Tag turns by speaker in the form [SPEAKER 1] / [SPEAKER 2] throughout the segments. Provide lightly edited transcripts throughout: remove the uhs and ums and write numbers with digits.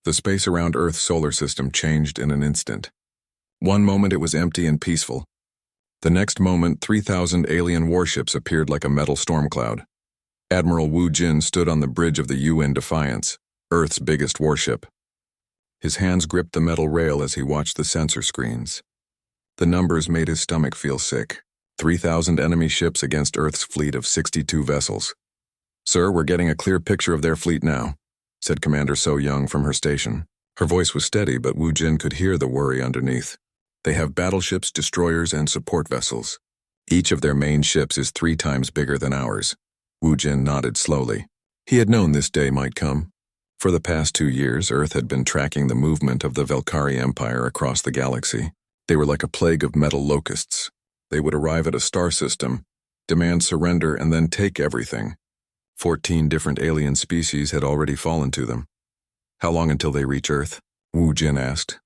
[SPEAKER 1] The space around Earth's solar system changed in an instant. One moment it was empty and peaceful. The next moment, 3,000 alien warships appeared like a metal storm cloud. Admiral Wu Jin stood on the bridge of the UN Defiance, Earth's biggest warship. His hands gripped the metal rail as he watched the sensor screens. The numbers made his stomach feel sick. 3,000 enemy ships against Earth's fleet of 62 vessels. "Sir, we're getting a clear picture of their fleet now," said Commander So Young from her station. Her voice was steady, but Wu Jin could hear the worry underneath. "They have battleships, destroyers, and support vessels. Each of their main ships is 3 times bigger than ours." Wu Jin nodded slowly. He had known this day might come. For the past 2 years, Earth had been tracking the movement of the Velkari Empire across the galaxy. They were like a plague of metal locusts. They would arrive at a star system, demand surrender, and then take everything. 14 different alien species had already fallen to them. "How long until they reach Earth?" Wu Jin asked.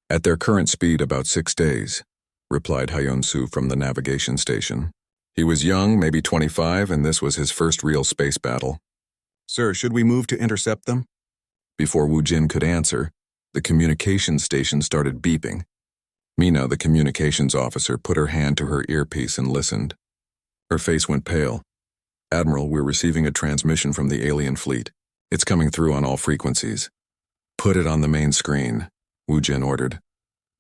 [SPEAKER 1] "At their current speed, about 6 days, replied Hyun-Soo from the navigation station. He was young, maybe 25, and this was his first real space battle. "Sir, should we move to intercept them?" Before Wu Jin could answer, the communications station started beeping. Mina, the communications officer, put her hand to her earpiece and listened. Her face went pale. "Admiral, we're receiving a transmission from the alien fleet. It's coming through on all frequencies." "Put it on the main screen," Wu Jin ordered.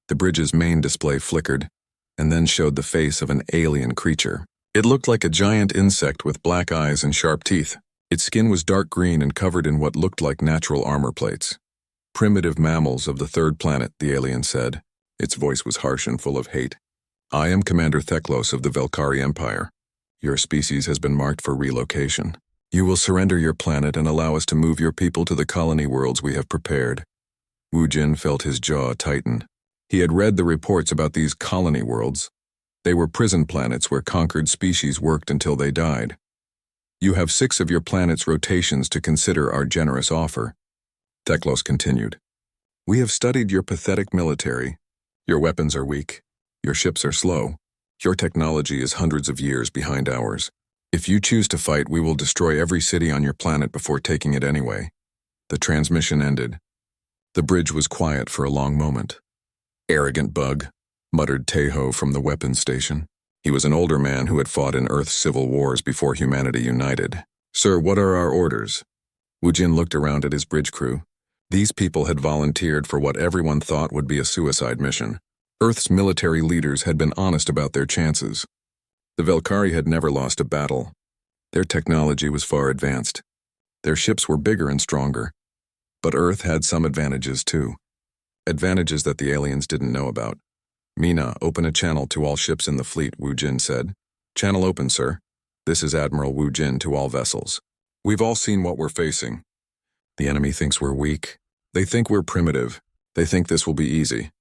[SPEAKER 1] The bridge's main display flickered, and then showed the face of an alien creature. It looked like a giant insect with black eyes and sharp teeth. Its skin was dark green and covered in what looked like natural armor plates. "Primitive mammals of the 3rd planet," the alien said. Its voice was harsh and full of hate. "I am Commander Theklos of the Velkari Empire. Your species has been marked for relocation. You will surrender your planet and allow us to move your people to the colony worlds we have prepared." Wu Jin felt his jaw tighten. He had read the reports about these colony worlds. They were prison planets where conquered species worked until they died. "You have 6 of your planet's rotations to consider our generous offer," Theklos continued. "We have studied your pathetic military. Your weapons are weak. Your ships are slow. Your technology is hundreds of years behind ours. If you choose to fight, we will destroy every city on your planet before taking it anyway." The transmission ended. The bridge was quiet for a long moment. "Arrogant bug," muttered Taeho from the weapons station. He was an older man who had fought in Earth's civil wars before humanity united. "Sir, what are our orders?" Wu Jin looked around at his bridge crew. These people had volunteered for what everyone thought would be a suicide mission. Earth's military leaders had been honest about their chances. The Velkari had never lost a battle. Their technology was far advanced. Their ships were bigger and stronger. But Earth had some advantages too. Advantages that the aliens didn't know about. "Mina, open a channel to all ships in the fleet," Wu Jin said. "Channel open, sir. This is Admiral Wu Jin to all vessels. We've all seen what we're facing. The enemy thinks we're weak. They think we're primitive. They think this will be easy."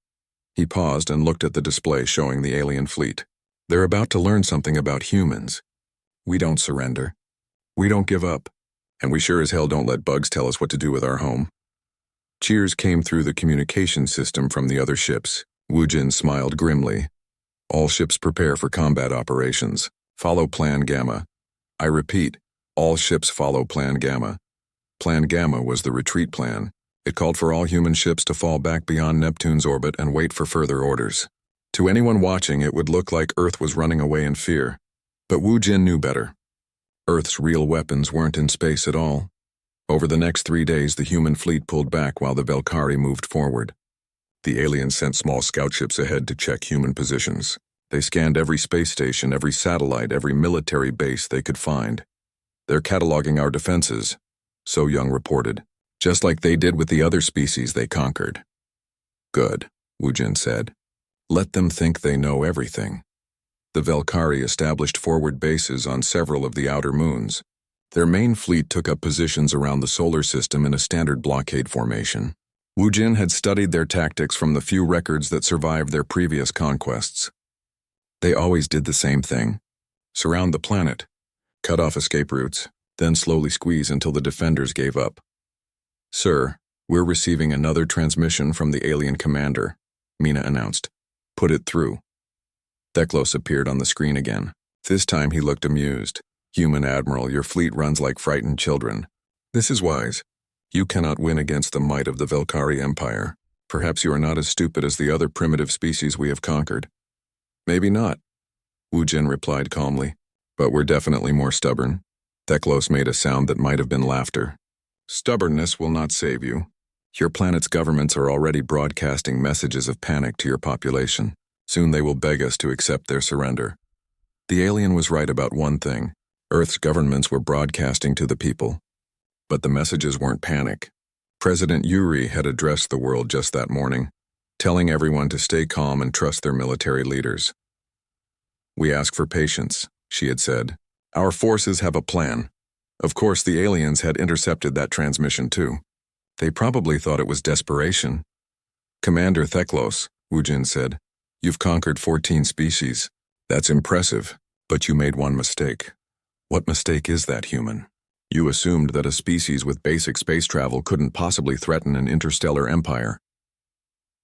[SPEAKER 1] He paused and looked at the display showing the alien fleet. "They're about to learn something about humans. We don't surrender. We don't give up. And we sure as hell don't let bugs tell us what to do with our home." Cheers came through the communication system from the other ships. Wu Jin smiled grimly. "All ships prepare for combat operations. Follow Plan Gamma. I repeat, all ships follow Plan Gamma." Plan Gamma was the retreat plan. It called for all human ships to fall back beyond Neptune's orbit and wait for further orders. To anyone watching, it would look like Earth was running away in fear. But Wu Jin knew better. Earth's real weapons weren't in space at all. Over the next 3 days, the human fleet pulled back while the Velkari moved forward. The aliens sent small scout ships ahead to check human positions. They scanned every space station, every satellite, every military base they could find. "They're cataloging our defenses," So Young reported, "just like they did with the other species they conquered." "Good," Wu Jin said. "Let them think they know everything." The Velkari established forward bases on several of the outer moons. Their main fleet took up positions around the solar system in a standard blockade formation. Wu Jin had studied their tactics from the few records that survived their previous conquests. They always did the same thing. Surround the planet, cut off escape routes, then slowly squeeze until the defenders gave up. "Sir, we're receiving another transmission from the alien commander," Mina announced. "Put it through." Theklos appeared on the screen again. This time he looked amused. "Human Admiral, your fleet runs like frightened children. This is wise. You cannot win against the might of the Velkari Empire. Perhaps you are not as stupid as the other primitive species we have conquered. Maybe not, Wu Jin replied calmly. But we're definitely more stubborn. Theklos made a sound that might have been laughter. Stubbornness will not save you. Your planet's governments are already broadcasting messages of panic to your population. Soon they will beg us to accept their surrender. The alien was right about one thing. Earth's governments were broadcasting to the people. But the messages weren't panic. President Yuri had addressed the world just that morning, telling everyone to stay calm and trust their military leaders. We ask for patience, she had said. Our forces have a plan. Of course, the aliens had intercepted that transmission too. They probably thought it was desperation. Commander Theklos, Wu Jin said, you've conquered 14 species. That's impressive, but you made one mistake. What mistake is that, human? You assumed that a species with basic space travel couldn't possibly threaten an interstellar empire.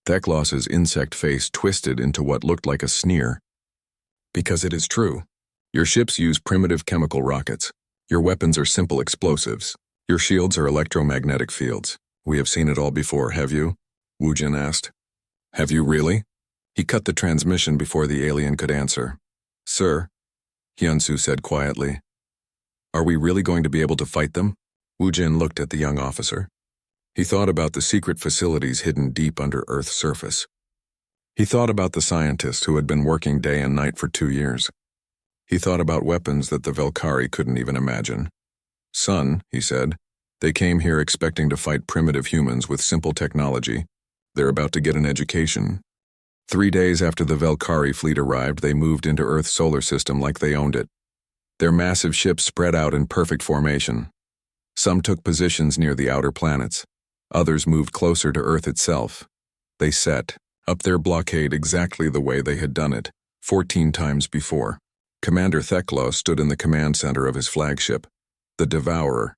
[SPEAKER 1] Theklos's insect face twisted into what looked like a sneer. Because it is true. Your ships use primitive chemical rockets. Your weapons are simple explosives. Your shields are electromagnetic fields. We have seen it all before, have you? Wu Jin asked. Have you really? He cut the transmission before the alien could answer. Sir, Hyunsu said quietly. Are we really going to be able to fight them? Wu Jin looked at the young officer. He thought about the secret facilities hidden deep under Earth's surface. He thought about the scientists who had been working day and night for 2 years. He thought about weapons that the Velkari couldn't even imagine. Son, he said, they came here expecting to fight primitive humans with simple technology. They're about to get an education. 3 days after the Velkari fleet arrived, they moved into Earth's solar system like they owned it. Their massive ships spread out in perfect formation. Some took positions near the outer planets. Others moved closer to Earth itself. They set up their blockade exactly the way they had done it, 14 times before. Commander Theklos stood in the command center of his flagship, the Devourer.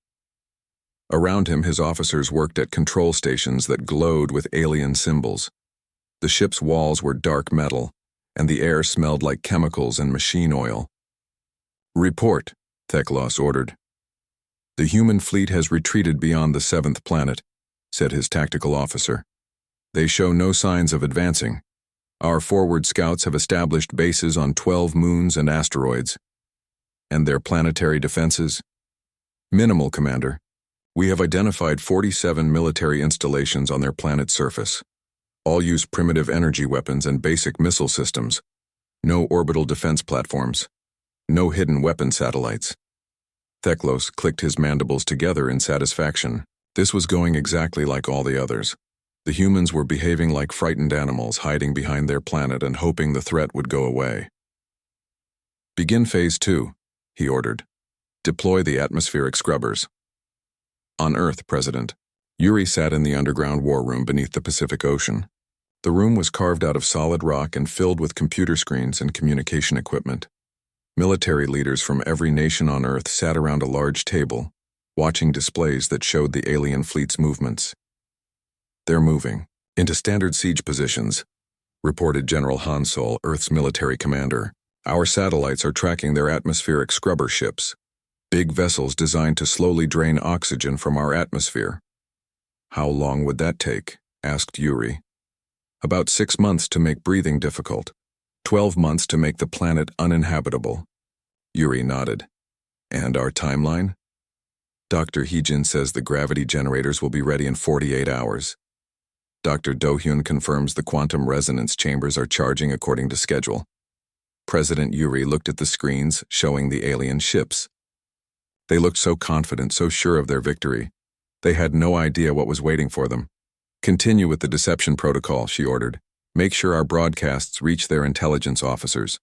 [SPEAKER 1] Around him, his officers worked at control stations that glowed with alien symbols. The ship's walls were dark metal, and the air smelled like chemicals and machine oil. Report, Theklos ordered. The human fleet has retreated beyond the 7th planet, said his tactical officer. They show no signs of advancing. Our forward scouts have established bases on 12 moons and asteroids. And their planetary defenses? Minimal, Commander. We have identified 47 military installations on their planet's surface. All use primitive energy weapons and basic missile systems. No orbital defense platforms. No hidden weapon satellites. Theklos clicked his mandibles together in satisfaction. This was going exactly like all the others. The humans were behaving like frightened animals, hiding behind their planet and hoping the threat would go away. Begin Phase 2, he ordered. Deploy the atmospheric scrubbers. On Earth, President. Yuri sat in the underground war room beneath the Pacific Ocean. The room was carved out of solid rock and filled with computer screens and communication equipment. Military leaders from every nation on Earth sat around a large table, watching displays that showed the alien fleet's movements. They're moving into standard siege positions, reported General Hansol, Earth's military commander. Our satellites are tracking their atmospheric scrubber ships, big vessels designed to slowly drain oxygen from our atmosphere. How long would that take? Asked Yuri. About 6 months to make breathing difficult, 12 months to make the planet uninhabitable. Yuri nodded. And our timeline? Dr. Heejin says the gravity generators will be ready in 48 hours. Dr. Do-hyun confirms the quantum resonance chambers are charging according to schedule. President Yuri looked at the screens showing the alien ships. They looked so confident, so sure of their victory. They had no idea what was waiting for them. Continue with the deception protocol, she ordered. Make sure our broadcasts reach their intelligence officers.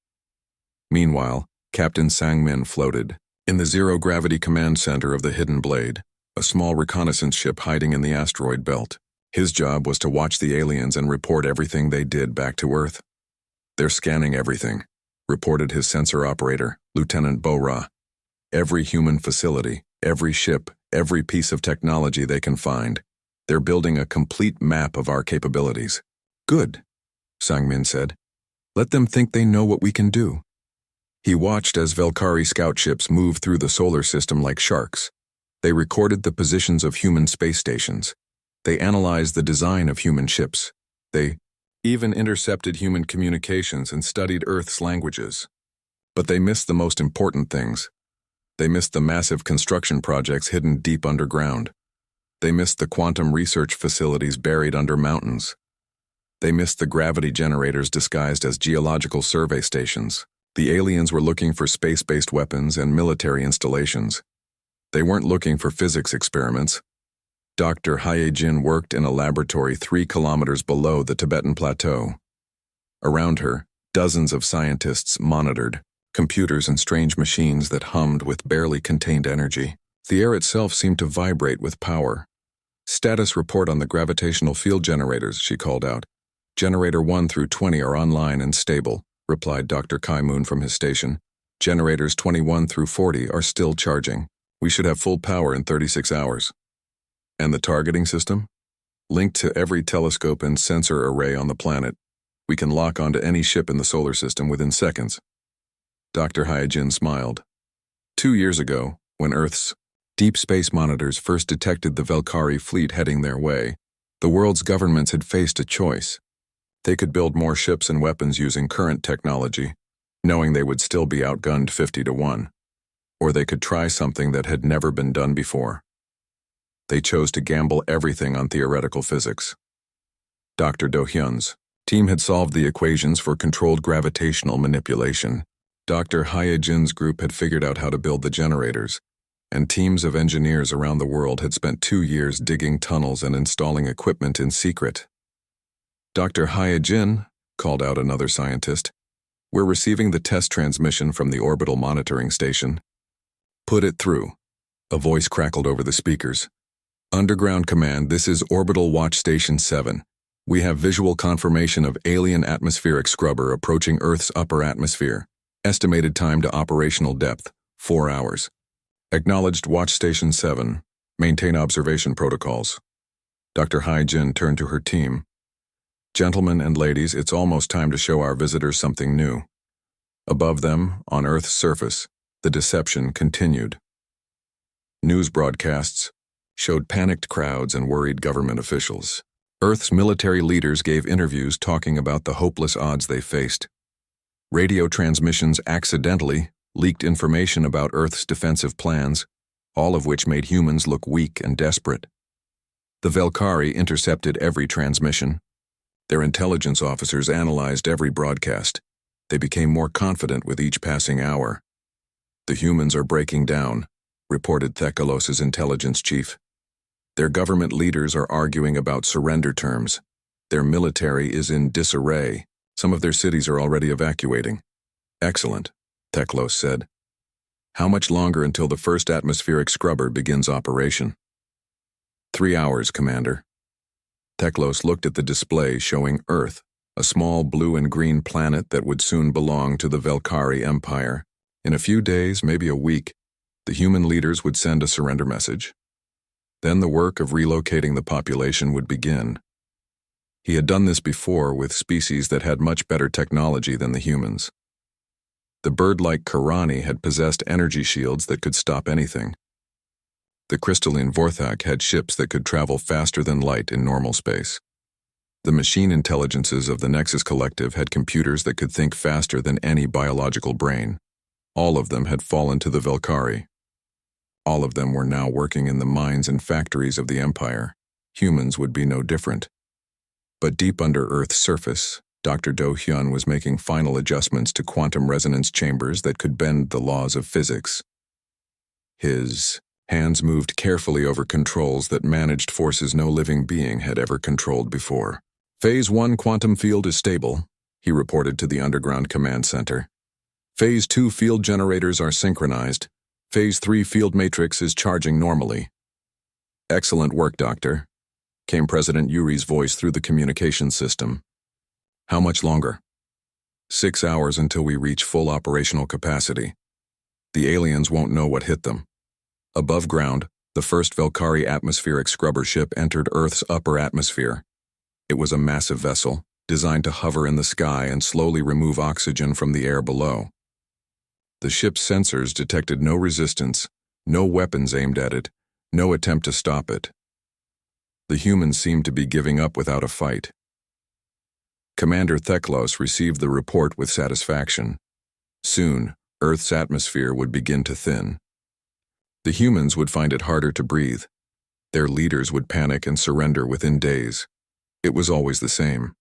[SPEAKER 1] Meanwhile, Captain Sang-min floated in the zero-gravity command center of the Hidden Blade, a small reconnaissance ship hiding in the asteroid belt. His job was to watch the aliens and report everything they did back to Earth. They're scanning everything, reported his sensor operator, Lieutenant Bo-ra. Every human facility, every ship, every piece of technology they can find. They're building a complete map of our capabilities. Good, Sang-min said. Let them think they know what we can do. He watched as Velkari scout ships moved through the solar system like sharks. They recorded the positions of human space stations. They analyzed the design of human ships. They even intercepted human communications and studied Earth's languages. But they missed the most important things. They missed the massive construction projects hidden deep underground. They missed the quantum research facilities buried under mountains. They missed the gravity generators disguised as geological survey stations. The aliens were looking for space-based weapons and military installations. They weren't looking for physics experiments. Dr. Hyejin worked in a laboratory 3 kilometers below the Tibetan Plateau. Around her, dozens of scientists monitored, computers and strange machines that hummed with barely contained energy. The air itself seemed to vibrate with power. "Status report on the gravitational field generators," she called out. "Generator 1 through 20 are online and stable," replied Dr. Kai Moon from his station. "Generators 21 through 40 are still charging. We should have full power in 36 hours. "And the targeting system? Linked to every telescope and sensor array on the planet. We can lock onto any ship in the solar system within seconds." Dr. Hyejin smiled. 2 years ago, when Earth's deep space monitors first detected the Valkyrie fleet heading their way, the world's governments had faced a choice. They could build more ships and weapons using current technology, knowing they would still be outgunned 50 to 1. Or they could try something that had never been done before. They chose to gamble everything on theoretical physics. Dr. Do Hyun's team had solved the equations for controlled gravitational manipulation. Dr. Hyejin's group had figured out how to build the generators, and teams of engineers around the world had spent 2 years digging tunnels and installing equipment in secret. "Dr. Hyejin," called out another scientist, "we're receiving the test transmission from the orbital monitoring station." "Put it through," a voice crackled over the speakers. "Underground Command, this is Orbital Watch Station 7. We have visual confirmation of alien atmospheric scrubber approaching Earth's upper atmosphere. Estimated time to operational depth, 4 hours. Acknowledged Watch Station 7. Maintain observation protocols." Dr. Hyejin turned to her team. "Gentlemen and ladies, it's almost time to show our visitors something new." Above them, on Earth's surface, the deception continued. News broadcasts showed panicked crowds and worried government officials. Earth's military leaders gave interviews talking about the hopeless odds they faced. Radio transmissions accidentally leaked information about Earth's defensive plans, all of which made humans look weak and desperate. The Valkyrie intercepted every transmission. Their intelligence officers analyzed every broadcast. They became more confident with each passing hour. "The humans are breaking down," reported Thekalos' intelligence chief. "Their government leaders are arguing about surrender terms. Their military is in disarray. Some of their cities are already evacuating." "Excellent," Thekalos said. "How much longer until the first atmospheric scrubber begins operation?" 3 hours, Commander." Thekalos looked at the display showing Earth, a small blue and green planet that would soon belong to the Valkyrie Empire. In a few days, maybe a week, the human leaders would send a surrender message. Then the work of relocating the population would begin. He had done this before with species that had much better technology than the humans. The bird-like Karani had possessed energy shields that could stop anything. The crystalline Vorthak had ships that could travel faster than light in normal space. The machine intelligences of the Nexus Collective had computers that could think faster than any biological brain. All of them had fallen to the Valkyrie. All of them were now working in the mines and factories of the Empire. Humans would be no different. But deep under Earth's surface, Dr. Do Hyun was making final adjustments to quantum resonance chambers that could bend the laws of physics. His hands moved carefully over controls that managed forces no living being had ever controlled before. "Phase 1 quantum field is stable," he reported to the underground command center. "Phase 2 field generators are synchronized. Phase 3 field matrix is charging normally." "Excellent work, Doctor," came President Yuri's voice through the communication system. "How much longer?" 6 hours until we reach full operational capacity. The aliens won't know what hit them." Above ground, the first Valkyrie atmospheric scrubber ship entered Earth's upper atmosphere. It was a massive vessel, designed to hover in the sky and slowly remove oxygen from the air below. The ship's sensors detected no resistance, no weapons aimed at it, No attempt to stop it. The humans seemed to be giving up without a fight. Commander Theklos received the report with satisfaction. Soon, Earth's atmosphere would begin to thin. The humans would find it harder to breathe. Their leaders would panic and surrender within days. It was always the same.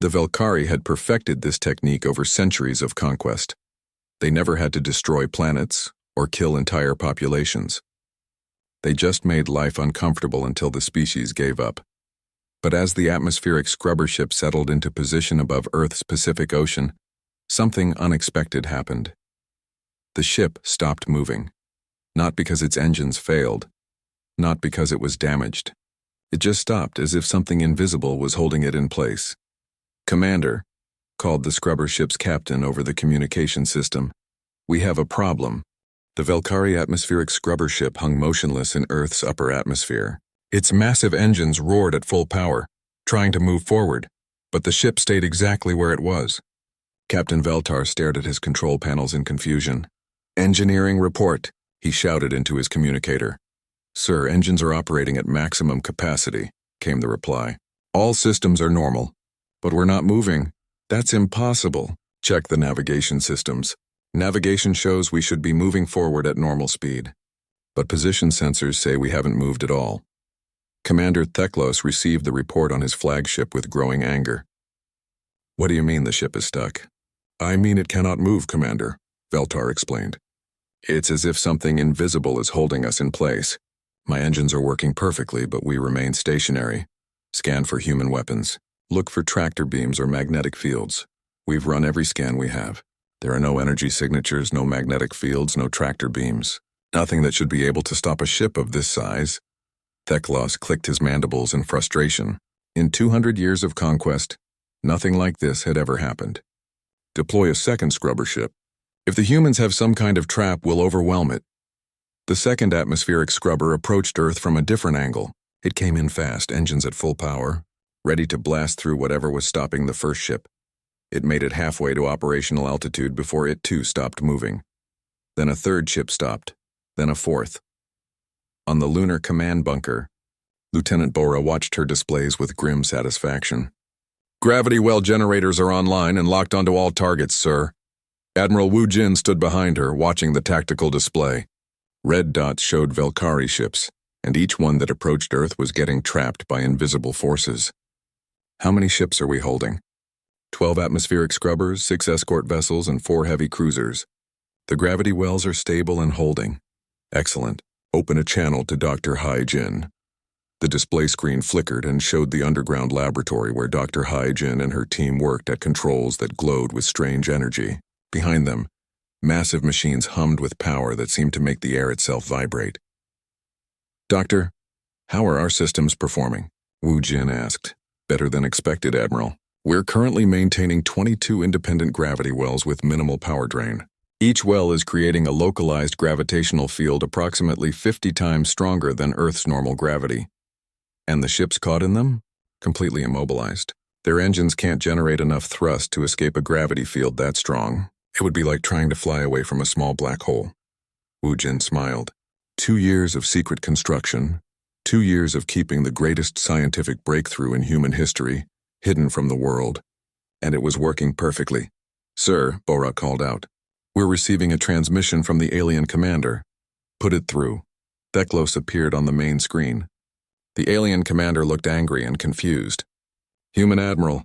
[SPEAKER 1] The Velkari had perfected this technique over centuries of conquest. They never had to destroy planets or kill entire populations. They just made life uncomfortable until the species gave up. But as the atmospheric scrubber ship settled into position above Earth's Pacific Ocean, something unexpected happened. The ship stopped moving. Not because its engines failed, not because it was damaged. It just stopped as if something invisible was holding it in place. "Commander," called the scrubber ship's captain over the communication system, "we have a problem." The Velkari atmospheric scrubber ship hung motionless in Earth's upper atmosphere. Its massive engines roared at full power, trying to move forward, but the ship stayed exactly where it was. Captain Veltar stared at his control panels in confusion. "Engineering report," he shouted into his communicator. "Sir, engines are operating at maximum capacity," came the reply. "All systems are normal, but we're not moving. That's impossible. Check the navigation systems. Navigation shows we should be moving forward at normal speed, but position sensors say we haven't moved at all." Commander Theklos received the report on his flagship with growing anger. "What do you mean the ship is stuck?" "I mean it cannot move, Commander," Veltar explained. "It's as if something invisible is holding us in place. My engines are working perfectly, but we remain stationary. Scan for human weapons. Look for tractor beams or magnetic fields. We've run every scan we have. There are no energy signatures, no magnetic fields, no tractor beams. Nothing that should be able to stop a ship of this size." Theklos clicked his mandibles in frustration. In 200 years of conquest, nothing like this had ever happened. "Deploy a second scrubber ship. If the humans have some kind of trap, we'll overwhelm it." The second atmospheric scrubber approached Earth from a different angle. It came in fast, engines at full power, ready to blast through whatever was stopping the first ship. It made it halfway to operational altitude before it too stopped moving. Then a third ship stopped, then a fourth. On the lunar command bunker, Lieutenant Bora watched her displays with grim satisfaction. "Gravity well generators are online and locked onto all targets, sir." Admiral Wu Jin stood behind her, watching the tactical display. Red dots showed Velkari ships, and each one that approached Earth was getting trapped by invisible forces. "How many ships are we holding?" 12 atmospheric scrubbers, 6 escort vessels, and 4 heavy cruisers. The gravity wells are stable and holding. Excellent. Open a channel to Dr. Hai Jin. The display screen flickered and showed the underground laboratory where Dr. Hai Jin and her team worked at controls that glowed with strange energy. Behind them, massive machines hummed with power that seemed to make the air itself vibrate. "Doctor, how are our systems performing?" Wu Jin asked. "Better than expected, Admiral. We're currently maintaining 22 independent gravity wells with minimal power drain. Each well is creating a localized gravitational field approximately 50 times stronger than Earth's normal gravity. And the ships caught in them? Completely immobilized. Their engines can't generate enough thrust to escape a gravity field that strong. It would be like trying to fly away from a small black hole." Wu Jin smiled. 2 years of secret construction, 2 years of keeping the greatest scientific breakthrough in human history hidden from the world, and it was working perfectly. "Sir," Bora called out, "we're receiving a transmission from the alien commander." "Put it through." Theklos appeared on the main screen. The alien commander looked angry and confused. "Human Admiral,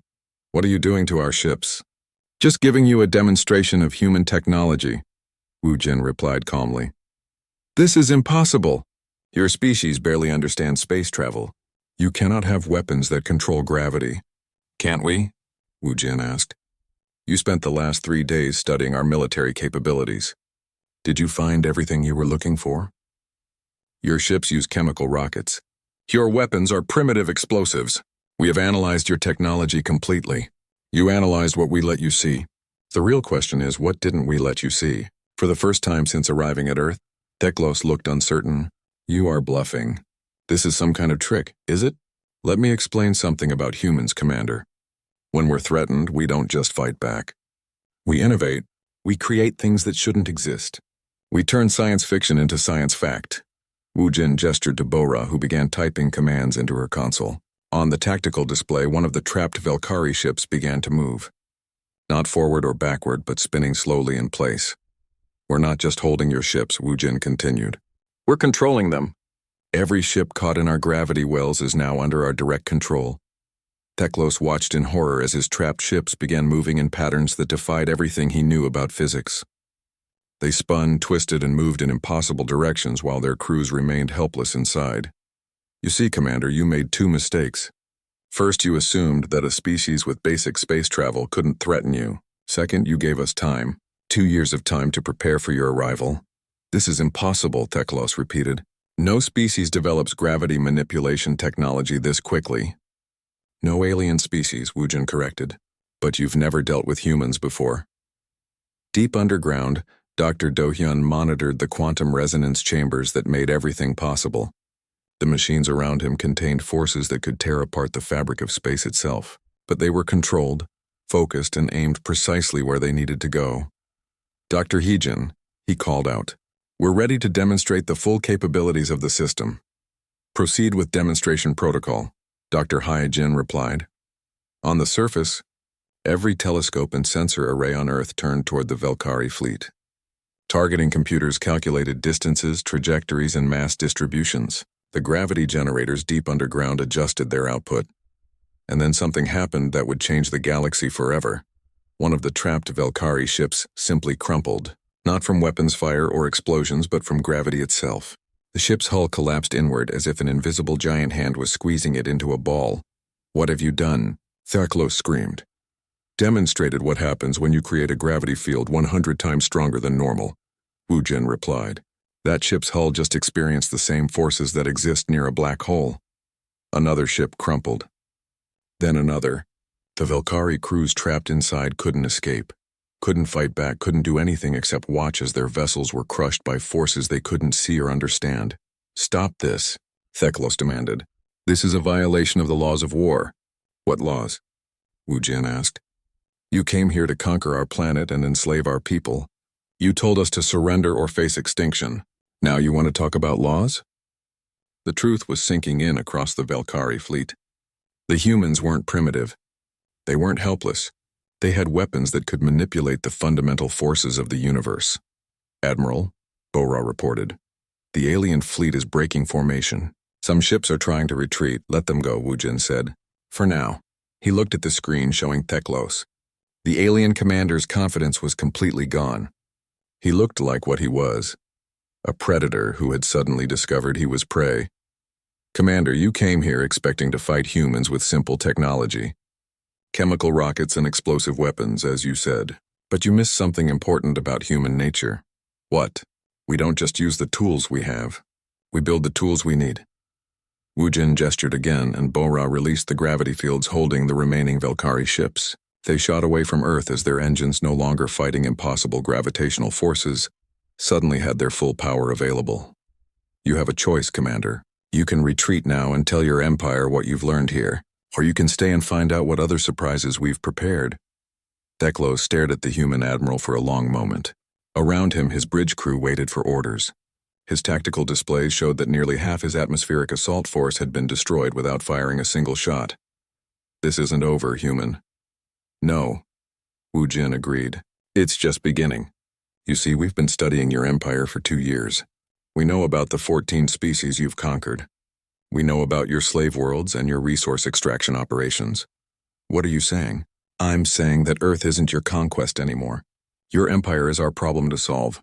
[SPEAKER 1] what are you doing to our ships?" "Just giving you a demonstration of human technology," Wu Jin replied calmly. "This is impossible. Your species barely understands space travel. You cannot have weapons that control gravity." "Can't we?" Wu Jin asked. "You spent the last 3 days studying our military capabilities. Did you find everything you were looking for?" "Your ships use chemical rockets. Your weapons are primitive explosives. We have analyzed your technology completely. You analyzed what we let you see. The real question is, what didn't we let you see?" For the first time since arriving at Earth, Theklos looked uncertain. "You are bluffing. This is some kind of trick, is it?" "Let me explain something about humans, Commander. When we're threatened, we don't just fight back. We innovate. We create things that shouldn't exist. We turn science fiction into science fact. Wu Jin gestured to Bora, who began typing commands into her console. On the tactical display, one of the trapped Velkari ships began to move. Not forward or backward, but spinning slowly in place. We're not just holding your ships, Wu Jin continued. We're controlling them. Every ship caught in our gravity wells is now under our direct control. Teklos watched in horror as his trapped ships began moving in patterns that defied everything he knew about physics. They spun, twisted, and moved in impossible directions while their crews remained helpless inside. You see, Commander, you made two mistakes. First, you assumed that a species with basic space travel couldn't threaten you. Second, you gave us time. 2 years of time to prepare for your arrival. This is impossible, Teklos repeated. No species develops gravity manipulation technology this quickly. No alien species, Wu Jin corrected. But you've never dealt with humans before. Deep underground, Dr. Do-hyun monitored the quantum resonance chambers that made everything possible. The machines around him contained forces that could tear apart the fabric of space itself, but they were controlled, focused, and aimed precisely where they needed to go. Dr. Heejin, he called out, we're ready to demonstrate the full capabilities of the system. Proceed with demonstration protocol, Dr. Hyejin replied. On the surface, every telescope and sensor array on Earth turned toward the Velkari fleet. Targeting computers calculated distances, trajectories, and mass distributions. The gravity generators deep underground adjusted their output. And then something happened that would change the galaxy forever. One of the trapped Velkari ships simply crumpled, not from weapons fire or explosions, but from gravity itself. The ship's hull collapsed inward as if an invisible giant hand was squeezing it into a ball. What have you done? Teklos screamed. Demonstrated what happens when you create a gravity field 100 times stronger than normal, Wu Jin replied. That ship's hull just experienced the same forces that exist near a black hole. Another ship crumpled. Then another. The Velkari crews trapped inside couldn't escape, couldn't fight back, couldn't do anything except watch as their vessels were crushed by forces they couldn't see or understand. Stop this, Teklos demanded. This is a violation of the laws of war. What laws? Wu Jin asked. You came here to conquer our planet and enslave our people. You told us to surrender or face extinction. Now you want to talk about laws? The truth was sinking in across the Velkari fleet. The humans weren't primitive. They weren't helpless. They had weapons that could manipulate the fundamental forces of the universe. Admiral, Bora reported. The alien fleet is breaking formation. Some ships are trying to retreat. Let them go, Wu Jin said. For now. He looked at the screen showing Teklos. The alien commander's confidence was completely gone. He looked like what he was. A predator who had suddenly discovered he was prey. Commander, you came here expecting to fight humans with simple technology. Chemical rockets and explosive weapons, as you said. But you missed something important about human nature. What? We don't just use the tools we have. We build the tools we need. Wu Jin gestured again, and Bora released the gravity fields holding the remaining Velkari ships. They shot away from Earth as their engines, no longer fighting impossible gravitational forces, suddenly had their full power available. You have a choice, Commander. You can retreat now and tell your empire what you've learned here, or you can stay and find out what other surprises we've prepared. Teklos stared at the human admiral for a long moment. Around him, his bridge crew waited for orders. His tactical displays showed that nearly half his atmospheric assault force had been destroyed without firing a single shot. This isn't over, human. No, Wu Jin agreed. It's just beginning. You see, we've been studying your empire for 2 years. We know about the 14 species you've conquered. We know about your slave worlds and your resource extraction operations. What are you saying? I'm saying that Earth isn't your conquest anymore. Your empire is our problem to solve.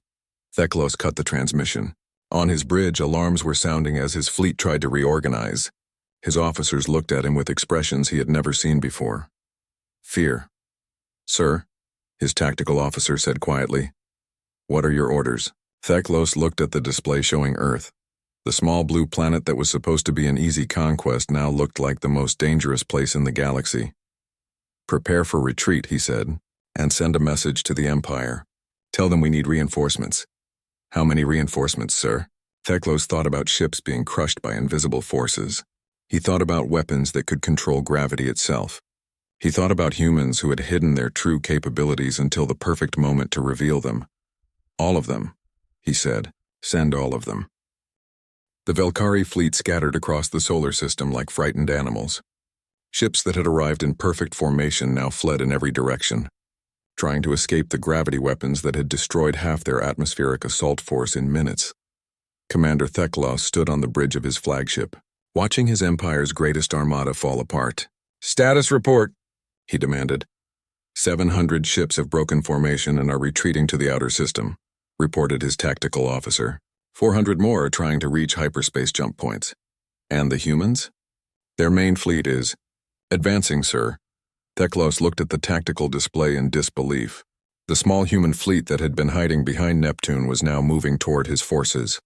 [SPEAKER 1] Teklos cut the transmission. On his bridge, alarms were sounding as his fleet tried to reorganize. His officers looked at him with expressions he had never seen before. Fear. Sir, his tactical officer said quietly. What are your orders? Teklos looked at the display showing Earth. The small blue planet that was supposed to be an easy conquest now looked like the most dangerous place in the galaxy. Prepare for retreat, he said, and send a message to the Empire. Tell them we need reinforcements. How many reinforcements, sir? Teklos thought about ships being crushed by invisible forces. He thought about weapons that could control gravity itself. He thought about humans who had hidden their true capabilities until the perfect moment to reveal them. All of them, he said. Send all of them. The Velkari fleet scattered across the solar system like frightened animals. Ships that had arrived in perfect formation now fled in every direction, trying to escape the gravity weapons that had destroyed half their atmospheric assault force in minutes. Commander Thekla stood on the bridge of his flagship, watching his empire's greatest armada fall apart. "Status report," he demanded. 700 ships have broken formation and are retreating to the outer system, reported his tactical officer. 400 more are trying to reach hyperspace jump points. And the humans? Their main fleet is advancing, sir. Theklos looked at the tactical display in disbelief. The small human fleet that had been hiding behind Neptune was now moving toward his forces.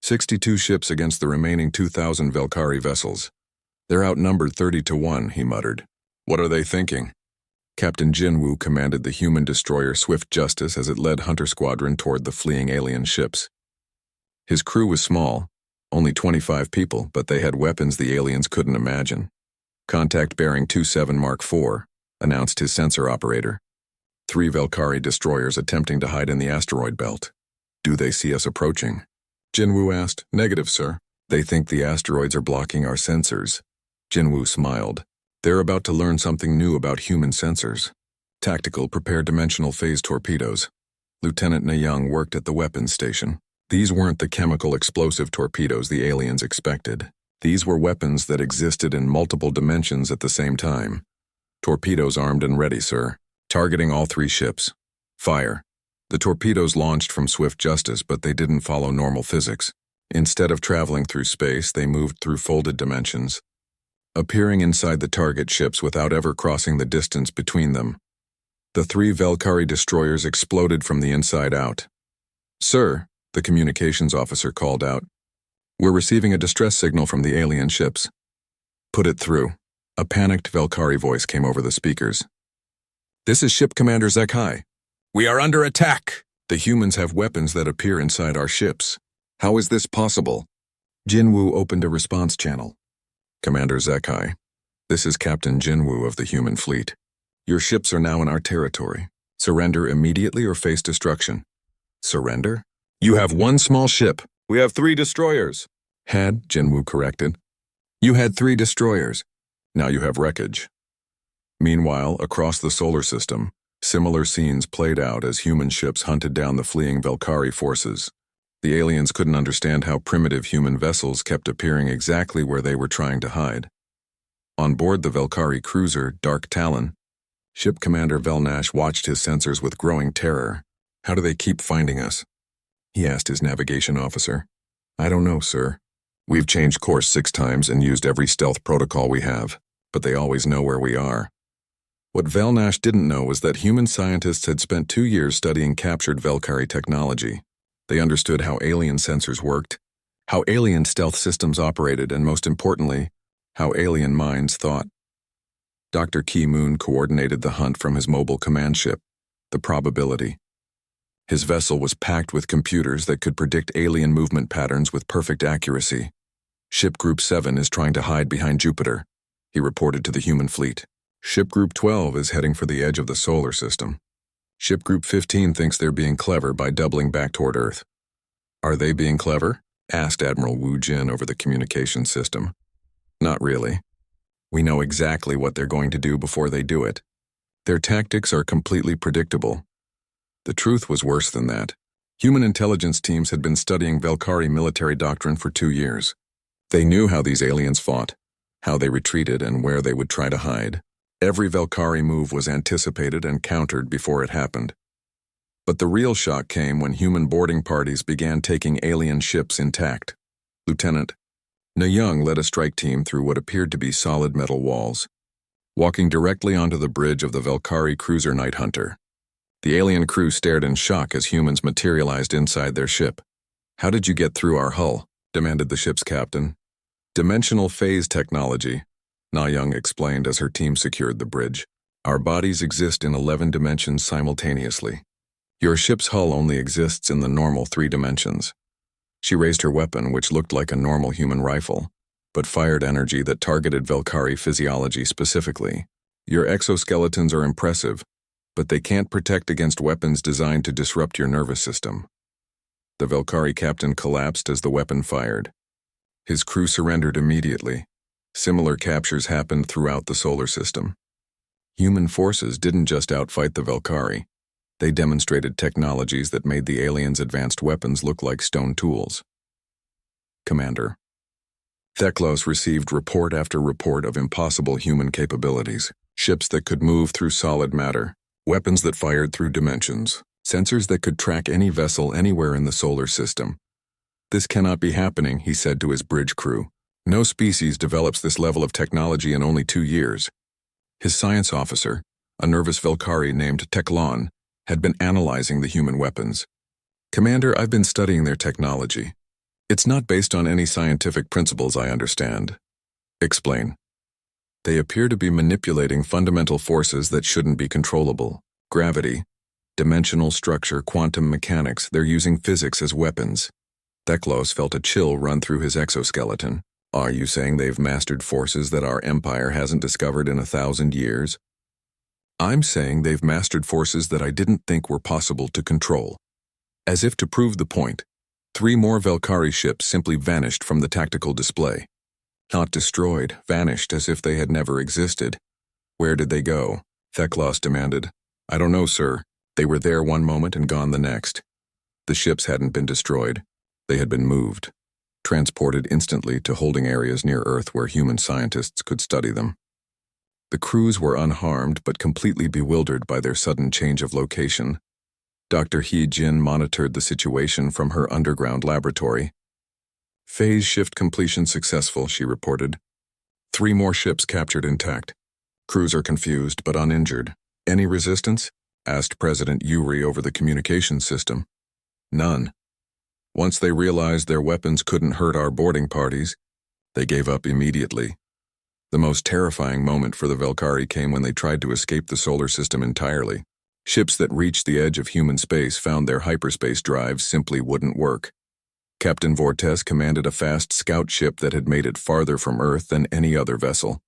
[SPEAKER 1] 62 ships against the remaining 2,000 Velkari vessels. They're outnumbered 30-1, he muttered. What are they thinking? Captain Jinwoo commanded the human destroyer Swift Justice as it led Hunter Squadron toward the fleeing alien ships. His crew was small, only 25 people, but they had weapons the aliens couldn't imagine. Contact bearing 27 Mark IV, announced his sensor operator. 3 Velkari destroyers attempting to hide in the asteroid belt. Do they see us approaching? Jinwoo asked. Negative, sir. They think the asteroids are blocking our sensors. Jinwoo smiled. They're about to learn something new about human sensors. Tactical prepared dimensional phase torpedoes. Lieutenant Na-young worked at the weapons station. These weren't the chemical explosive torpedoes the aliens expected. These were weapons that existed in multiple dimensions at the same time. Torpedoes armed and ready, sir. Targeting all 3 ships. Fire. The torpedoes launched from Swift Justice, but they didn't follow normal physics. Instead of traveling through space, they moved through folded dimensions, appearing inside the target ships without ever crossing the distance between them. The 3 Velkari destroyers exploded from the inside out. Sir, the communications officer called out. We're receiving a distress signal from the alien ships. Put it through. A panicked Velkari voice came over the speakers. This is Ship Commander Zekai. We are under attack. The humans have weapons that appear inside our ships. How is this possible? Jinwoo opened a response channel. Commander Zekai, this is Captain Jinwoo of the human fleet. Your ships are now in our territory. Surrender immediately or face destruction. Surrender? You have 1 small ship. We have 3 destroyers. Had, Jinwoo corrected. You had 3 destroyers. Now you have wreckage. Meanwhile, across the solar system, similar scenes played out as human ships hunted down the fleeing Velkari forces. The aliens couldn't understand how primitive human vessels kept appearing exactly where they were trying to hide. On board the Velkari cruiser, Dark Talon, Ship Commander Velnash watched his sensors with growing terror. How do they keep finding us? He asked his navigation officer. I don't know, sir. We've changed course 6 times and used every stealth protocol we have, but they always know where we are. What Velnash didn't know was that human scientists had spent 2 years studying captured Velkari technology. They understood how alien sensors worked, how alien stealth systems operated, and most importantly, how alien minds thought. Dr. Ki Moon coordinated the hunt from his mobile command ship, the Probability. His vessel was packed with computers that could predict alien movement patterns with perfect accuracy. Ship Group 7 is trying to hide behind Jupiter, he reported to the human fleet. Ship Group 12 is heading for the edge of the solar system. Ship Group 15 thinks they're being clever by doubling back toward Earth. Are they being clever? Asked Admiral Wu Jin over the communication system. Not really. We know exactly what they're going to do before they do it. Their tactics are completely predictable. The truth was worse than that. Human intelligence teams had been studying Velkari military doctrine for 2 years. They knew how these aliens fought, how they retreated, and where they would try to hide. Every Velkari move was anticipated and countered before it happened. But the real shock came when human boarding parties began taking alien ships intact. Lieutenant Na-young led a strike team through what appeared to be solid metal walls, walking directly onto the bridge of the Velkari cruiser Night Hunter. The alien crew stared in shock as humans materialized inside their ship. How did you get through our hull? Demanded the ship's captain. Dimensional phase technology, Na-young explained as her team secured the bridge. Our bodies exist in 11 dimensions simultaneously. Your ship's hull only exists in the normal 3 dimensions. She raised her weapon, which looked like a normal human rifle, but fired energy that targeted Velkari physiology specifically. Your exoskeletons are impressive, but they can't protect against weapons designed to disrupt your nervous system. The Velkari captain collapsed as the weapon fired. His crew surrendered immediately. Similar captures happened throughout the solar system. Human forces didn't just outfight the Velkari. They demonstrated technologies that made the aliens' advanced weapons look like stone tools. Commander. Theklos received report after report of impossible human capabilities. Ships that could move through solid matter, weapons that fired through dimensions, sensors that could track any vessel anywhere in the solar system. This cannot be happening, he said to his bridge crew. No species develops this level of technology in only 2 years. His science officer, a nervous Velkari named Teklon, had been analyzing the human weapons. Commander, I've been studying their technology. It's not based on any scientific principles, I understand. Explain. They appear to be manipulating fundamental forces that shouldn't be controllable. Gravity, dimensional structure, quantum mechanics, they're using physics as weapons. Theklos felt a chill run through his exoskeleton. Are you saying they've mastered forces that our empire hasn't discovered in 1,000 years? I'm saying they've mastered forces that I didn't think were possible to control. As if to prove the point, 3 more Velkari ships simply vanished from the tactical display. Not destroyed, vanished as if they had never existed. Where did they go? Theklos demanded. I don't know, sir. They were there one moment and gone the next. The ships hadn't been destroyed. They had been moved, transported instantly to holding areas near Earth where human scientists could study them. The crews were unharmed but completely bewildered by their sudden change of location. Dr. He Jin monitored the situation from her underground laboratory. Phase shift completion successful, she reported. 3 more ships captured intact. Crews are confused but uninjured. Any resistance? Asked President Yuri over the communications system. None. Once they realized their weapons couldn't hurt our boarding parties, they gave up immediately. The most terrifying moment for the Velkari came when they tried to escape the solar system entirely. Ships that reached the edge of human space found their hyperspace drives simply wouldn't work. Captain Vortes commanded a fast scout ship that had made it farther from Earth than any other vessel.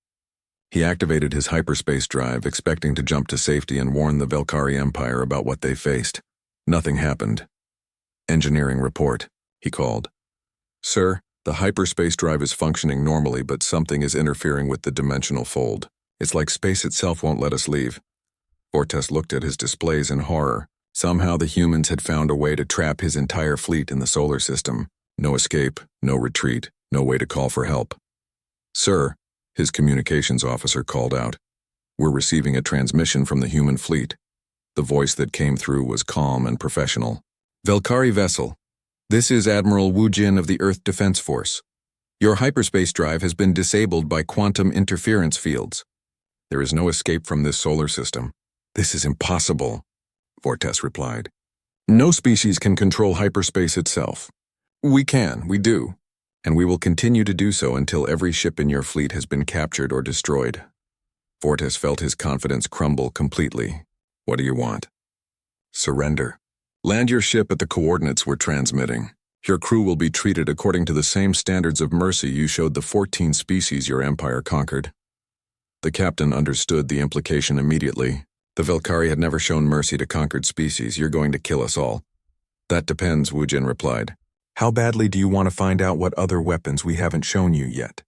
[SPEAKER 1] He activated his hyperspace drive, expecting to jump to safety and warn the Velkari Empire about what they faced. Nothing happened. Engineering report, he called. Sir, the hyperspace drive is functioning normally, but something is interfering with the dimensional fold. It's like space itself won't let us leave. Vortes looked at his displays in horror. Somehow the humans had found a way to trap his entire fleet in the solar system. No escape, no retreat, no way to call for help. Sir, his communications officer called out. We're receiving a transmission from the human fleet. The voice that came through was calm and professional. Velkari vessel, this is Admiral Wu Jin of the Earth Defense Force. Your hyperspace drive has been disabled by quantum interference fields. There is no escape from this solar system. This is impossible, Vortes replied. No species can control hyperspace itself. We do, and we will continue to do so until every ship in your fleet has been captured or destroyed. Vortes felt his confidence crumble completely. What do you want? Surrender. Land your ship at the coordinates we're transmitting. Your crew will be treated according to the same standards of mercy you showed the 14 species your empire conquered. The captain understood the implication immediately. The Velkari had never shown mercy to conquered species. You're going to kill us all. That depends, Wu Jin replied. How badly do you want to find out what other weapons we haven't shown you yet?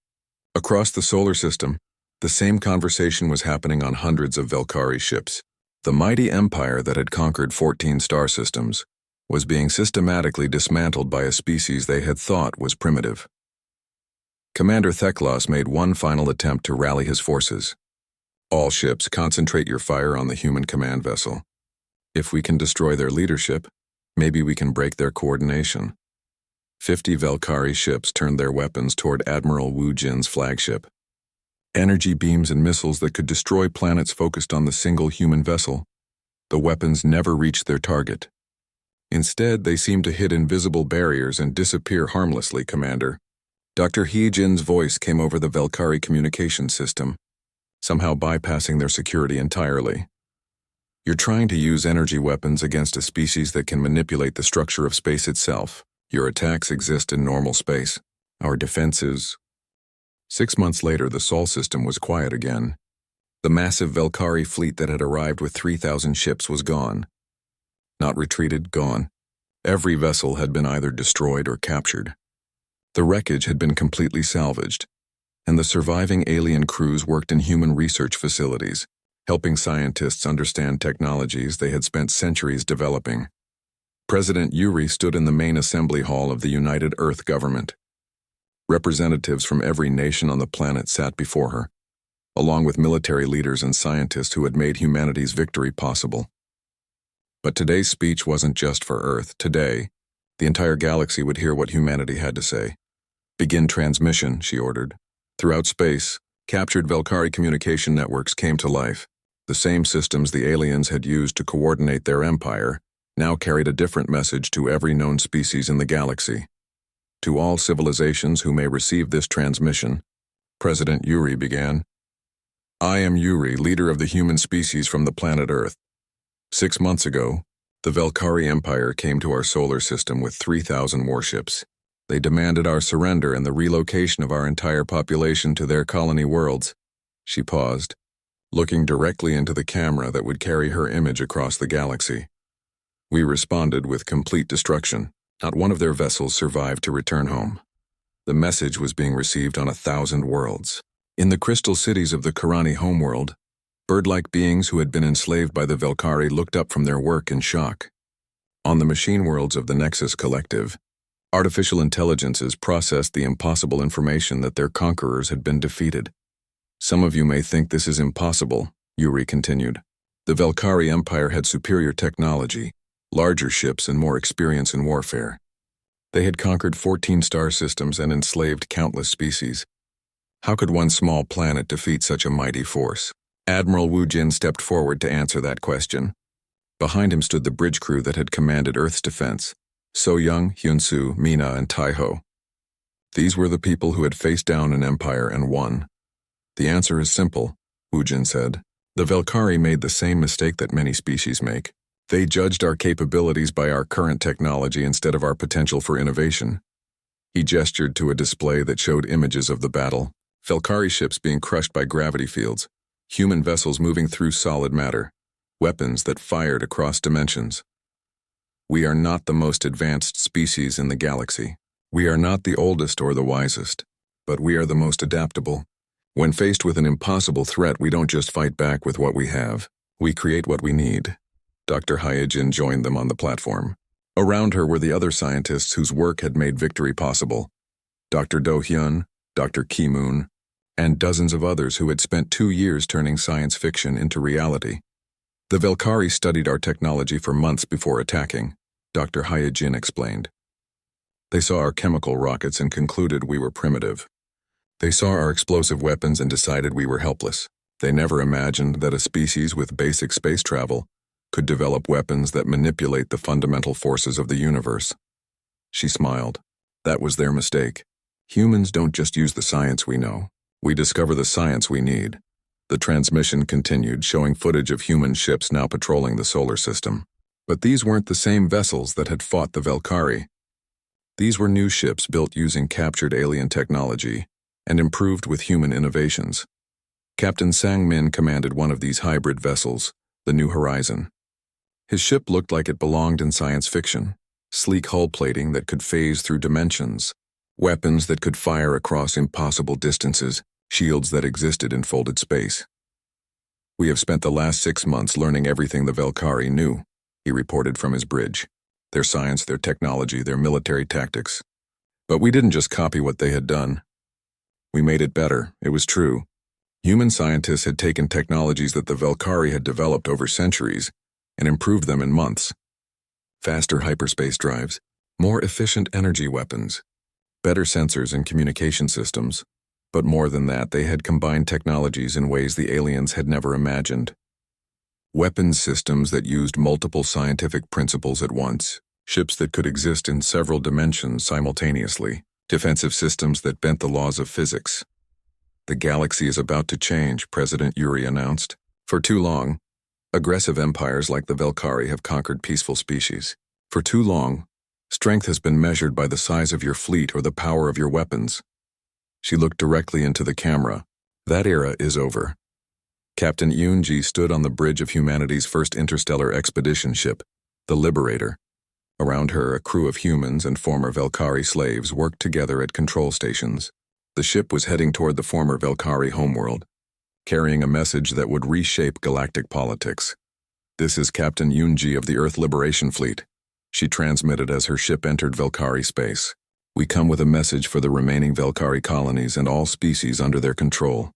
[SPEAKER 1] Across the solar system, the same conversation was happening on hundreds of Velkari ships. The mighty empire that had conquered 14 star systems was being systematically dismantled by a species they had thought was primitive. Commander Theklos made one final attempt to rally his forces. All ships, concentrate your fire on the human command vessel. If we can destroy their leadership, maybe we can break their coordination. 50 Velkari ships turned their weapons toward Admiral Wu Jin's flagship. Energy beams and missiles that could destroy planets focused on the single human vessel. The weapons never reached their target. Instead, they seemed to hit invisible barriers and disappear harmlessly, Commander. Dr. He Jin's voice came over the Velkari communication system, somehow bypassing their security entirely. You're trying to use energy weapons against a species that can manipulate the structure of space itself. Your attacks exist in normal space. Our defenses... 6 months later, the Sol system was quiet again. The massive Velkari fleet that had arrived with 3,000 ships was gone. Not retreated, gone. Every vessel had been either destroyed or captured. The wreckage had been completely salvaged, and the surviving alien crews worked in human research facilities, helping scientists understand technologies they had spent centuries developing. President Yuri stood in the main assembly hall of the United Earth government. Representatives from every nation on the planet sat before her, along with military leaders and scientists who had made humanity's victory possible. But today's speech wasn't just for Earth. Today, the entire galaxy would hear what humanity had to say. "Begin transmission," she ordered. Throughout space, captured Velkari communication networks came to life. The same systems the aliens had used to coordinate their empire now carried a different message to every known species in the galaxy. "To all civilizations who may receive this transmission," President Yuri began. "I am Yuri, leader of the human species from the planet Earth. 6 months ago, the Velkari Empire came to our solar system with 3,000 warships. They demanded our surrender and the relocation of our entire population to their colony worlds." She paused, looking directly into the camera that would carry her image across the galaxy. "We responded with complete destruction. Not one of their vessels survived to return home. The message was being received on 1,000 worlds. In the crystal cities of the Karani homeworld, bird-like beings who had been enslaved by the Velkari looked up from their work in shock. On the machine worlds of the Nexus Collective, artificial intelligences processed the impossible information that their conquerors had been defeated. "Some of you may think this is impossible," Yuri continued. "The Velkari Empire had superior technology, larger ships, and more experience in warfare. They had conquered 14 star systems and enslaved countless species. How could one small planet defeat such a mighty force?" Admiral Wu Jin stepped forward to answer that question. Behind him stood the bridge crew that had commanded Earth's defense: So Young, Hyunsu, Mina, and Taiho. These were the people who had faced down an empire and won. "The answer is simple," Wu Jin said. "The Velkari made the same mistake that many species make. They judged our capabilities by our current technology instead of our potential for innovation." He gestured to a display that showed images of the battle: Velkari ships being crushed by gravity fields, human vessels moving through solid matter, weapons that fired across dimensions. "We are not the most advanced species in the galaxy. We are not the oldest or the wisest, but we are the most adaptable. When faced with an impossible threat, we don't just fight back with what we have. We create what we need." Dr. Hyejin joined them on the platform. Around her were the other scientists whose work had made victory possible: Dr. Do Hyun, Dr. Ki Moon, and dozens of others who had spent 2 years turning science fiction into reality. "The Velkari studied our technology for months before attacking," Dr. Hyejin explained. "They saw our chemical rockets and concluded we were primitive. They saw our explosive weapons and decided we were helpless. They never imagined that a species with basic space travel could develop weapons that manipulate the fundamental forces of the universe." She smiled. "That was their mistake. Humans don't just use the science we know. We discover the science we need." The transmission continued, showing footage of human ships now patrolling the solar system. But these weren't the same vessels that had fought the Velkari. These were new ships built using captured alien technology and improved with human innovations. Captain Sang Min commanded one of these hybrid vessels, the New Horizon. His ship looked like it belonged in science fiction: sleek hull plating that could phase through dimensions, weapons that could fire across impossible distances, shields that existed in folded space. "We have spent the last 6 months learning everything the Velkari knew," he reported from his bridge. "Their science, their technology, their military tactics. But we didn't just copy what they had done. We made it better. It was true. Human scientists had taken technologies that the Velkari had developed over centuries and improved them in months. Faster hyperspace drives, more efficient energy weapons, better sensors and communication systems. But more than that, they had combined technologies in ways the aliens had never imagined. Weapons systems that used multiple scientific principles at once, ships that could exist in several dimensions simultaneously, defensive systems that bent the laws of physics. "The galaxy is about to change," President Yuri announced. "For too long, aggressive empires like the Velkari have conquered peaceful species. For too long, strength has been measured by the size of your fleet or the power of your weapons." She looked directly into the camera. "That era is over." Captain Yoonji stood on the bridge of humanity's first interstellar expedition ship, the Liberator. Around her, a crew of humans and former Velkari slaves worked together at control stations. The ship was heading toward the former Velkari homeworld, carrying a message that would reshape galactic politics. "This is Captain Yunji of the Earth Liberation Fleet," she transmitted as her ship entered Velkari space. "We come with a message for the remaining Velkari colonies and all species under their control."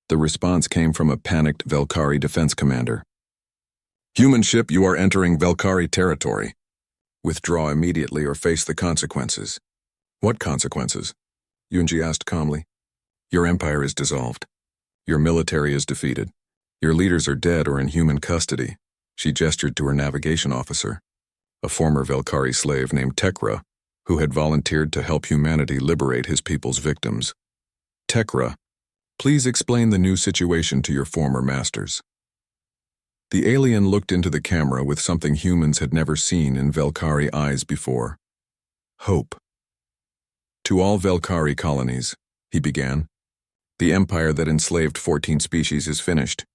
[SPEAKER 1] The response came from a panicked Velkari defense commander. "Human ship, you are entering Velkari territory. Withdraw immediately or face the consequences." "What consequences?" Yunji asked calmly. "Your empire is dissolved. Your military is defeated. Your leaders are dead or in human custody." She gestured to her navigation officer, a former Velkari slave named Tekra, who had volunteered to help humanity liberate his people's victims. "Tekra, please explain the new situation to your former masters." The alien looked into the camera with something humans had never seen in Velkari eyes before. Hope. "To all Velkari colonies," he began, "the empire that enslaved 14 species is finished.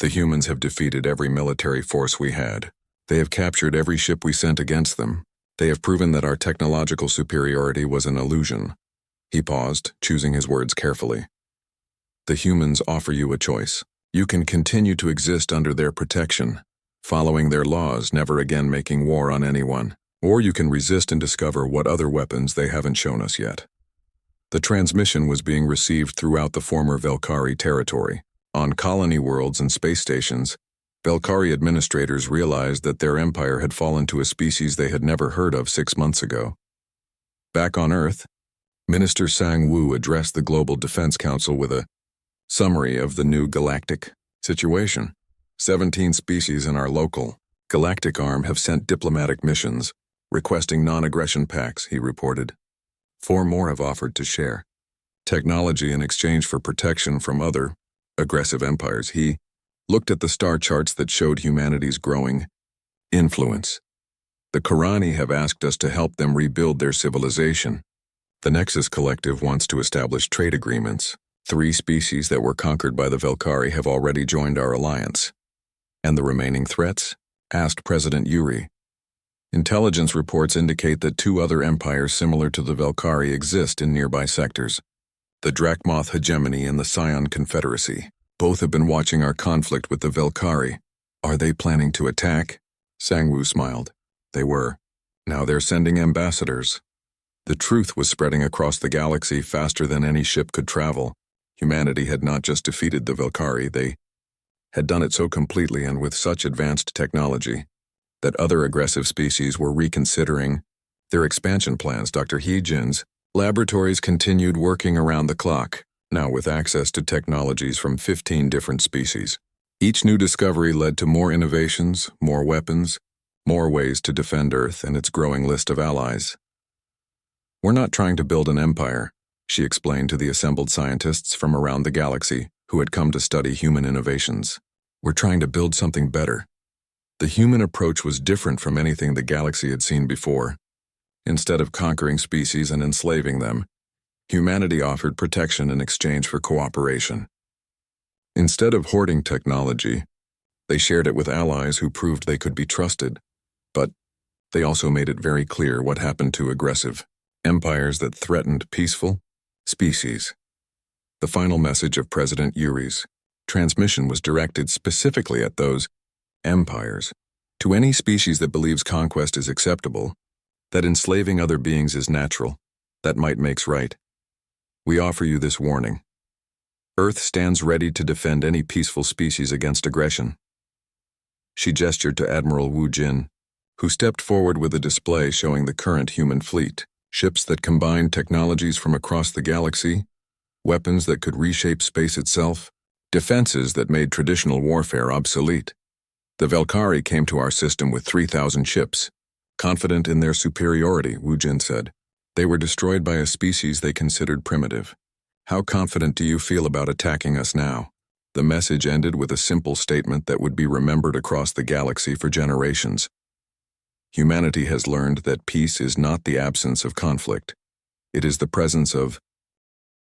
[SPEAKER 1] The humans have defeated every military force we had. They have captured every ship we sent against them. They have proven that our technological superiority was an illusion." He paused, choosing his words carefully. "The humans offer you a choice. You can continue to exist under their protection, following their laws, never again making war on anyone. Or you can resist and discover what other weapons they haven't shown us yet." The transmission was being received throughout the former Velkari territory. On colony worlds and space stations, Velkari administrators realized that their empire had fallen to a species they had never heard of 6 months ago. Back on Earth, Minister Sang Wu addressed the Global Defense Council with a summary of the new galactic situation. 17 species in our local galactic arm have sent diplomatic missions, requesting non-aggression pacts, he reported. 4 more have offered to share technology in exchange for protection from other aggressive empires. He looked at the star charts that showed humanity's growing influence. "The Korani have asked us to help them rebuild their civilization. The Nexus Collective wants to establish trade agreements. 3 species that were conquered by the Velkari have already joined our alliance." "And the remaining threats?" asked President Yuri. "Intelligence reports indicate that 2 other empires similar to the Velkari exist in nearby sectors. The Drakmoth Hegemony and the Scion Confederacy. Both have been watching our conflict with the Velkari. Are they planning to attack?" Sangwoo smiled. "They were. Now they're sending ambassadors." The truth was spreading across the galaxy faster than any ship could travel. Humanity had not just defeated the Velkari, they had done it so completely and with such advanced technology that other aggressive species were reconsidering their expansion plans. Dr. He Jin's laboratories continued working around the clock, now with access to technologies from 15 different species. Each new discovery led to more innovations, more weapons, more ways to defend Earth and its growing list of allies. "We're not trying to build an empire," she explained to the assembled scientists from around the galaxy who had come to study human innovations. "We're trying to build something better." The human approach was different from anything the galaxy had seen before. Instead of conquering species and enslaving them, humanity offered protection in exchange for cooperation. Instead of hoarding technology, they shared it with allies who proved they could be trusted. But they also made it very clear what happened to aggressive empires that threatened peaceful species. The final message of President Yuri's transmission was directed specifically at those empires. "To any species that believes conquest is acceptable, that enslaving other beings is natural, that might makes right, we offer you this warning. Earth stands ready to defend any peaceful species against aggression." She gestured to Admiral Wu Jin, who stepped forward with a display showing the current human fleet. Ships that combined technologies from across the galaxy, weapons that could reshape space itself, defenses that made traditional warfare obsolete. "The Velkari came to our system with 3,000 ships, confident in their superiority," Wu Jin said. "They were destroyed by a species they considered primitive. How confident do you feel about attacking us now?" The message ended with a simple statement that would be remembered across the galaxy for generations. Humanity has learned that peace is not the absence of conflict. It is the presence of